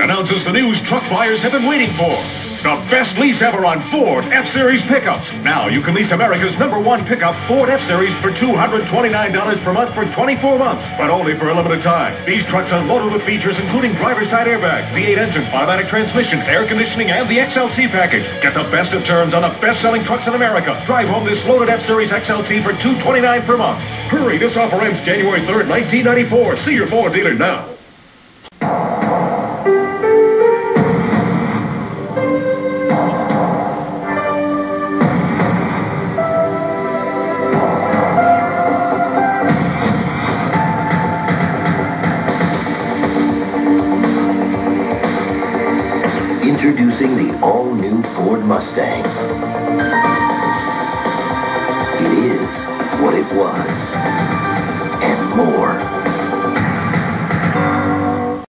announces the news truck buyers have been waiting for. The best lease ever on Ford F-Series pickups. Now you can lease America's #1 pickup, Ford F-Series, for $229 per month for 24 months, but only for a limited time. These trucks are loaded with features including driver's side airbag, V8 engine, automatic transmission, air conditioning, and the XLT package. Get the best of terms on the best-selling trucks in America. Drive home this loaded F-Series XLT for $229 per month. Hurry, this offer ends January 3rd, 1994. See your Ford dealer now. Introducing the all-new Ford Mustang. It is what it was, and more.